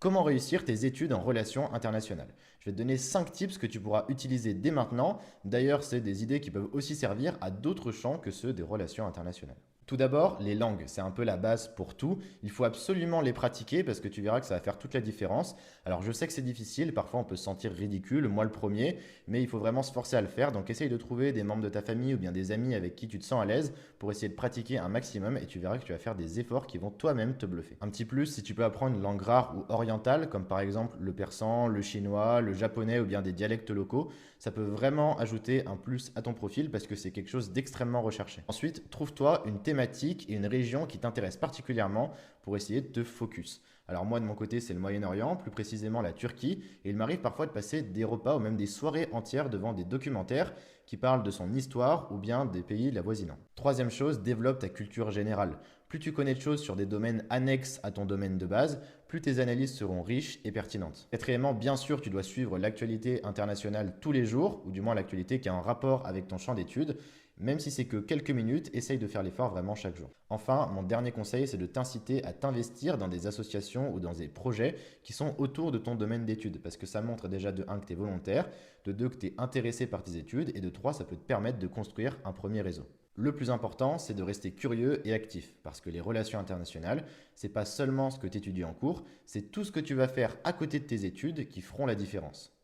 Comment réussir tes études en relations internationales? Je vais te donner 5 tips que tu pourras utiliser dès maintenant. D'ailleurs, c'est des idées qui peuvent aussi servir à d'autres champs que ceux des relations internationales. Tout d'abord, les langues, c'est un peu la base pour tout. Il faut absolument les pratiquer parce que tu verras que ça va faire toute la différence. Alors je sais que c'est difficile, parfois on peut se sentir ridicule, moi le premier, mais il faut vraiment se forcer à le faire. Donc essaye de trouver des membres de ta famille ou bien des amis avec qui tu te sens à l'aise pour essayer de pratiquer un maximum et tu verras que tu vas faire des efforts qui vont toi-même te bluffer. Un petit plus, si tu peux apprendre une langue rare ou orientale, comme par exemple le persan, le chinois, le japonais ou bien des dialectes locaux, ça peut vraiment ajouter un plus à ton profil parce que c'est quelque chose d'extrêmement recherché. Ensuite, trouve-toi une thématique et une région qui t'intéresse particulièrement pour essayer de te focus. Alors moi de mon côté c'est le Moyen-Orient, plus précisément la Turquie, et il m'arrive parfois de passer des repas ou même des soirées entières devant des documentaires qui parlent de son histoire ou bien des pays l'avoisinant. Troisième chose, développe ta culture générale. Plus tu connais de choses sur des domaines annexes à ton domaine de base, plus tes analyses seront riches et pertinentes. Quatrièmement, bien sûr, tu dois suivre l'actualité internationale tous les jours, ou du moins l'actualité qui a un rapport avec ton champ d'études. Même si c'est que quelques minutes, essaye de faire l'effort vraiment chaque jour. Enfin, mon dernier conseil, c'est de t'inciter à t'investir dans des associations ou dans des projets qui sont autour de ton domaine d'études. Parce que ça montre déjà de 1 que tu es volontaire, de 2 que tu es intéressé par tes études, et de 3 ça peut te permettre de construire un premier réseau. Le plus important, c'est de rester curieux et actif, parce que les relations internationales, c'est pas seulement ce que tu étudies en cours, c'est tout ce que tu vas faire à côté de tes études qui feront la différence.